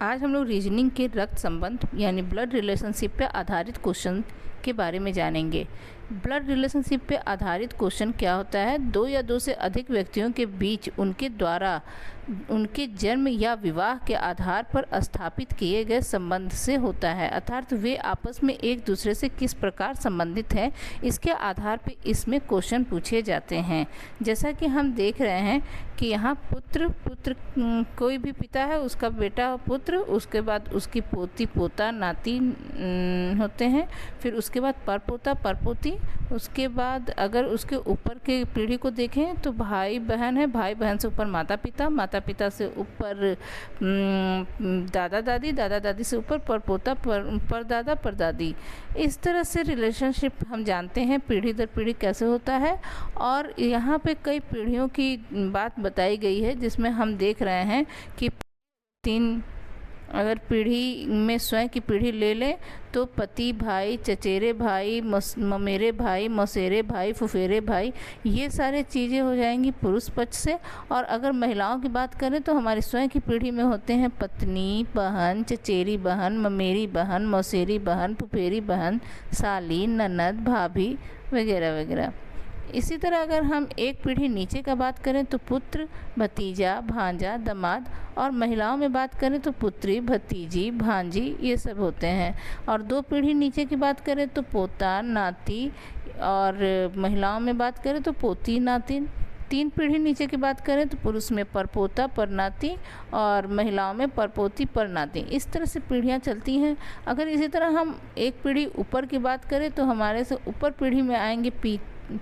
आज हम लोग रीजनिंग के रक्त संबंध यानी ब्लड रिलेशनशिप पे आधारित क्वेश्चन के बारे में जानेंगे। ब्लड रिलेशनशिप पे आधारित क्वेश्चन क्या होता है? दो या दो से अधिक व्यक्तियों के बीच उनके द्वारा उनके जन्म या विवाह के आधार पर स्थापित किए गए संबंध से होता है, अर्थात वे आपस में एक दूसरे से किस प्रकार संबंधित हैं, इसके आधार पर इसमें क्वेश्चन पूछे जाते हैं। जैसा कि हम देख रहे हैं कि यहाँ पुत्र कोई भी पिता है, उसका बेटा पुत्र, उसके बाद उसकी पोती पोता नाती होते हैं, फिर उसके बाद परपोता परपोती, उसके बाद अगर उसके ऊपर के पीढ़ी को देखें तो भाई बहन है, भाई बहन से ऊपर माता पिता, माता पिता से ऊपर दादा दादी, दादा दादी से ऊपर परपोता परदादा परदादी। इस तरह से रिलेशनशिप हम जानते हैं पीढ़ी दर पीढ़ी कैसे होता है। और यहाँ पे कई पीढ़ियों की बात बताई गई है, जिसमें हम देख रहे हैं कि तीन अगर पीढ़ी में स्वयं की पीढ़ी ले लें तो पति भाई, चचेरे भाई, ममेरे भाई, मौसेरे भाई, फुफेरे भाई, ये सारे चीज़ें हो जाएंगी पुरुष पक्ष से। और अगर महिलाओं की बात करें तो हमारी स्वयं की पीढ़ी में होते हैं पत्नी, बहन, चचेरी बहन, ममेरी बहन, मौसेरी बहन, फुफेरी बहन, साली, ननद, भाभी वगैरह वगैरह। इसी तरह अगर हम एक पीढ़ी नीचे का बात करें तो पुत्र, भतीजा, भांजा, दामाद, और महिलाओं में बात करें तो पुत्री, भतीजी, भांजी, ये सब होते हैं। और दो पीढ़ी नीचे की बात करें तो पोता, नाती, और महिलाओं में बात करें तो पोती, नातिन। तीन पीढ़ी नीचे की बात करें तो पुरुष में परपोता परनाती और महिलाओं में परपोती परनाती। इस तरह से पीढ़ियाँ चलती हैं। अगर इसी तरह हम एक पीढ़ी ऊपर की बात करें तो हमारे से ऊपर पीढ़ी में आएंगे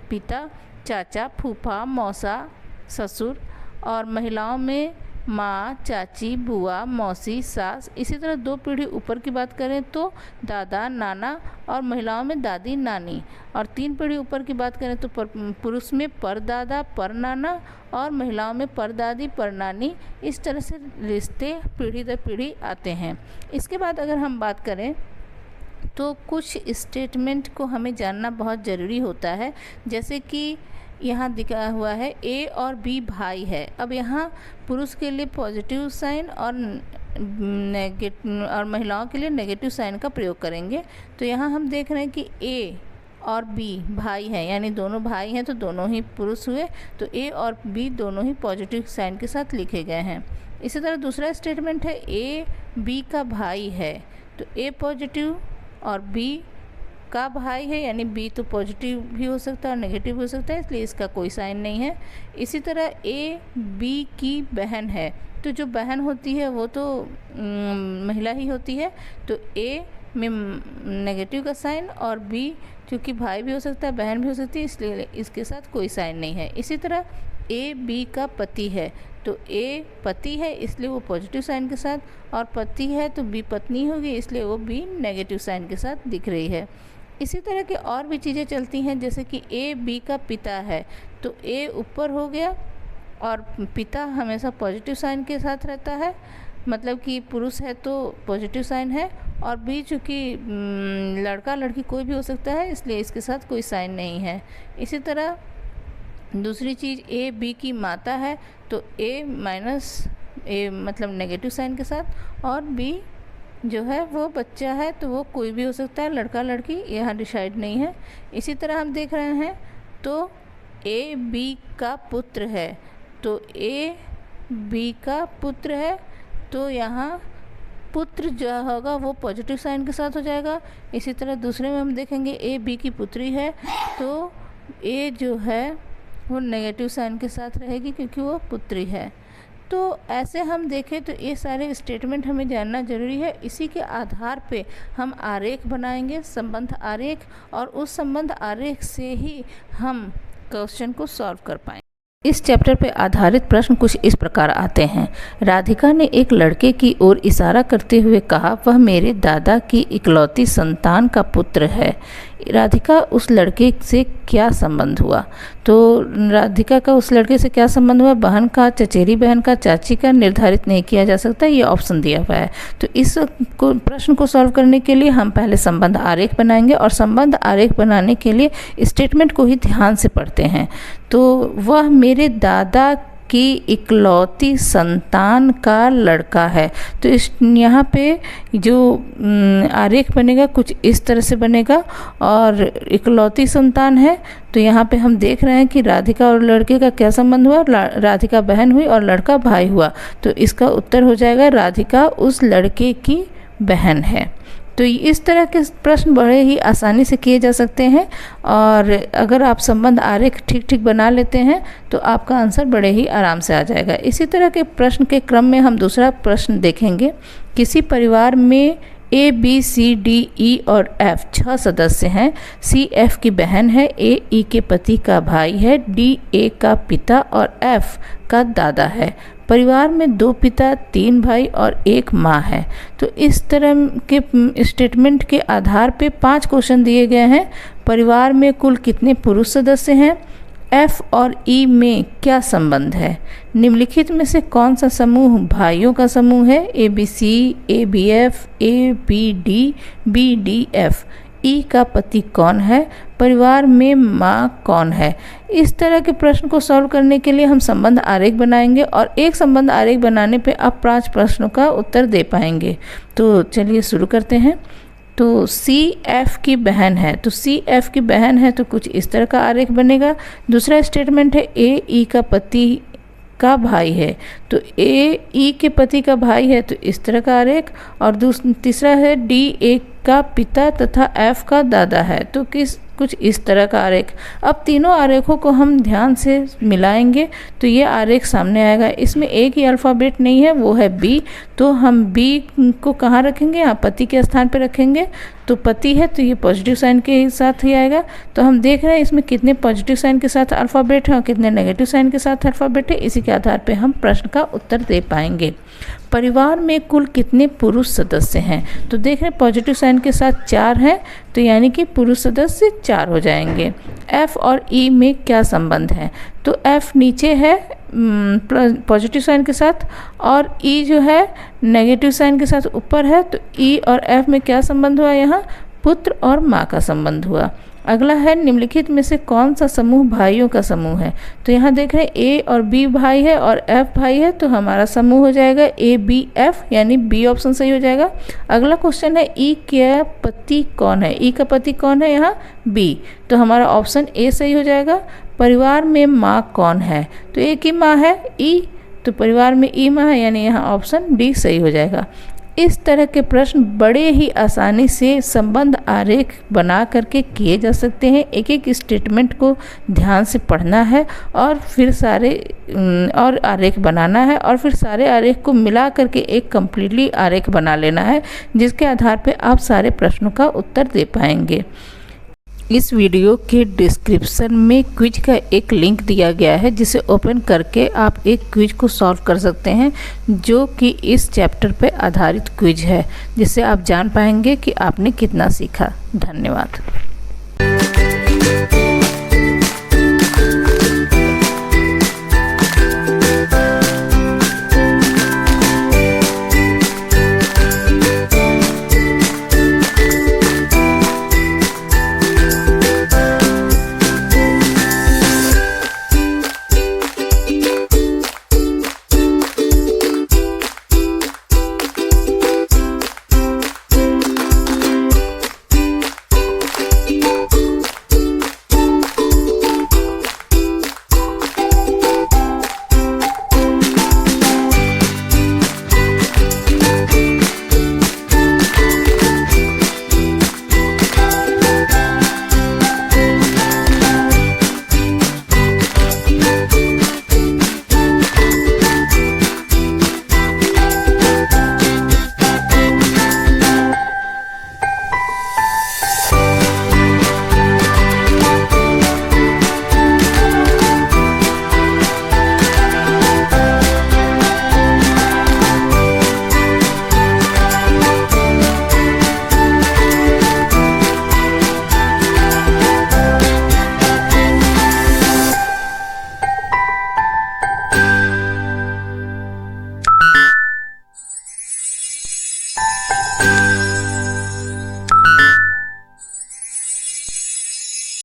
पिता, चाचा, फूफा, मौसा, ससुर, और महिलाओं में माँ, चाची, बुआ, मौसी, सास। इसी तरह दो पीढ़ी ऊपर की बात करें तो दादा, नाना, और महिलाओं में दादी, नानी। और तीन पीढ़ी ऊपर की बात करें तो पुरुष में परदादा, परनाना, और महिलाओं में परदादी, परनानी। इस तरह से रिश्ते पीढ़ी दर पीढ़ी आते हैं। इसके बाद अगर हम बात करें तो कुछ स्टेटमेंट को हमें जानना बहुत ज़रूरी होता है। जैसे कि यहाँ दिखा हुआ है ए और बी भाई है। अब यहाँ पुरुष के लिए पॉजिटिव साइन और महिलाओं के लिए नेगेटिव साइन का प्रयोग करेंगे। तो यहाँ हम देख रहे हैं कि ए और बी भाई हैं, यानी दोनों भाई हैं तो दोनों ही पुरुष हुए, तो ए और बी दोनों ही पॉजिटिव साइन के साथ लिखे गए हैं। इसी तरह दूसरा स्टेटमेंट है ए बी का भाई है, तो ए पॉजिटिव और बी का भाई है, यानी बी तो पॉजिटिव भी हो सकता है और नेगेटिव हो सकता है, इसलिए इसका कोई साइन नहीं है। इसी तरह ए बी की बहन है, तो जो बहन होती है वो तो महिला ही होती है, तो ए में नेगेटिव का साइन, और बी क्योंकि भाई भी हो सकता है बहन भी हो सकती है, इसलिए इसके साथ कोई साइन नहीं है। इसी तरह ए बी का पति है, तो ए पति है इसलिए वो पॉजिटिव साइन के साथ, और पति है तो बी पत्नी होगी इसलिए वो बी नेगेटिव साइन के साथ दिख रही है। इसी तरह के और भी चीज़ें चलती हैं, जैसे कि ए बी का पिता है, तो ए ऊपर हो गया और पिता हमेशा पॉजिटिव साइन के साथ रहता है, मतलब कि पुरुष है तो पॉजिटिव साइन है, और बी चूँकि लड़का लड़की कोई भी हो सकता है इसलिए इसके साथ कोई साइन नहीं है। इसी तरह दूसरी चीज़ ए बी की माता है, तो ए माइनस ए मतलब नेगेटिव साइन के साथ, और बी जो है वो बच्चा है तो वो कोई भी हो सकता है, लड़का लड़की यहाँ डिसाइड नहीं है। इसी तरह हम देख रहे हैं तो ए बी का पुत्र है, तो ए बी का पुत्र है, तो यहाँ पुत्र जो होगा वो पॉजिटिव साइन के साथ हो जाएगा। इसी तरह दूसरे में हम देखेंगे ए बी की पुत्री है, तो ए जो है वो नेगेटिव साइन के साथ रहेगी क्योंकि वो पुत्री है। तो ऐसे हम देखें तो ये सारे स्टेटमेंट हमें जानना ज़रूरी है। इसी के आधार पे हम आरेख बनाएंगे, संबंध आरेख, और उस संबंध आरेख से ही हम क्वेश्चन को सॉल्व कर पाएंगे। इस चैप्टर पे आधारित प्रश्न कुछ इस प्रकार आते हैं। राधिका ने एक लड़के की ओर इशारा करते हुए कहा, वह मेरे दादा की इकलौती संतान का पुत्र है। राधिका उस लड़के से क्या संबंध हुआ? तो राधिका का उस लड़के से क्या संबंध हुआ? बहन का, चचेरी बहन का, चाची का निर्धारित नहीं किया जा सकता, ये ऑप्शन दिया हुआ है। तो इस प्रश्न को सॉल्व करने के लिए हम पहले संबंध आरेख बनाएंगे, और संबंध आरेख बनाने के लिए स्टेटमेंट को ही ध्यान से पढ़ते हैं। तो वह मेरे दादा की इकलौती संतान का लड़का है। तो इस यहाँ पे जो आरेख बनेगा कुछ इस तरह से बनेगा, और इकलौती संतान है तो यहाँ पे हम देख रहे हैं कि राधिका और लड़के का क्या संबंध हुआ, राधिका बहन हुई और लड़का भाई हुआ। तो इसका उत्तर हो जाएगा राधिका उस लड़के की बहन है। तो इस तरह के प्रश्न बड़े ही आसानी से किए जा सकते हैं, और अगर आप संबंध आरेख ठीक ठीक बना लेते हैं तो आपका आंसर बड़े ही आराम से आ जाएगा। इसी तरह के प्रश्न के क्रम में हम दूसरा प्रश्न देखेंगे। किसी परिवार में A, B, C, D, E और F 6 सदस्य हैं। C F की बहन है, A E के पति का भाई है, D A का पिता और F का दादा है। परिवार में 2 पिता, 3 भाई और 1 माँ है। तो इस तरह के स्टेटमेंट के आधार पे 5 क्वेश्चन दिए गए हैं। परिवार में कुल कितने पुरुष सदस्य हैं, F और E में क्या संबंध है, निम्नलिखित में से कौन सा समूह भाइयों का समूह है, ABC, ABF, ABD, BDF, E का पति कौन है, परिवार में माँ कौन है। इस तरह के प्रश्न को सॉल्व करने के लिए हम संबंध आरेख बनाएंगे, और एक संबंध आरेख बनाने पे आप 5 प्रश्नों का उत्तर दे पाएंगे। तो चलिए शुरू करते हैं। तो C F की बहन है, तो C F की बहन है तो कुछ इस तरह का आरेख बनेगा। दूसरा स्टेटमेंट है A E का पति का भाई है, तो A E के पति का भाई है तो इस तरह का आरेख। और तीसरा है D A का पिता तथा F का दादा है, तो कुछ इस तरह का आरेख। अब तीनों आरेखों को हम ध्यान से मिलाएंगे तो ये आरेख सामने आएगा। इसमें एक ही अल्फ़ाबेट नहीं है, वो है B, तो हम B को कहाँ रखेंगे, यहाँ पति के स्थान पे रखेंगे। तो पति है तो ये पॉजिटिव साइन के साथ ही आएगा। तो हम देख रहे हैं इसमें कितने पॉजिटिव साइन के साथ अल्फ़ाबेट है और कितने नेगेटिव साइन के साथ अल्फ़ाबेट है। इसी के आधार पे हम प्रश्न का उत्तर दे पाएंगे। परिवार में कुल कितने पुरुष सदस्य हैं, तो देख रहे हैं पॉजिटिव साइन के साथ 4 हैं, तो यानी कि पुरुष सदस्य 4 हो जाएंगे। F और E में क्या संबंध है, तो F नीचे है पॉजिटिव साइन के साथ, और E जो है नेगेटिव साइन के साथ ऊपर है। तो E और F में क्या संबंध हुआ, यहाँ पुत्र और माँ का संबंध हुआ। अगला है निम्नलिखित में से कौन सा समूह भाइयों का समूह है, तो यहाँ देख रहे हैं A और B भाई है और F भाई है, तो हमारा समूह हो जाएगा ABF, यानी B ऑप्शन सही हो जाएगा। अगला क्वेश्चन है E का पति कौन है, E का पति कौन है, यहाँ B, तो हमारा ऑप्शन A सही हो जाएगा। परिवार में माँ कौन है, तो एक ही माँ है E, तो परिवार में E माँ है, यानी यहाँ ऑप्शन D सही हो जाएगा। इस तरह के प्रश्न बड़े ही आसानी से संबंध आरेख बना करके किए जा सकते हैं। एक एक स्टेटमेंट को ध्यान से पढ़ना है और फिर सारे और आरेख बनाना है, और फिर सारे आरेख को मिला करके एक कम्प्लीटली आरेख बना लेना है, जिसके आधार पे आप सारे प्रश्नों का उत्तर दे पाएंगे। इस वीडियो के डिस्क्रिप्शन में क्विज का एक लिंक दिया गया है, जिसे ओपन करके आप एक क्विज को सॉल्व कर सकते हैं, जो कि इस चैप्टर पे आधारित क्विज है, जिससे आप जान पाएंगे कि आपने कितना सीखा। धन्यवाद।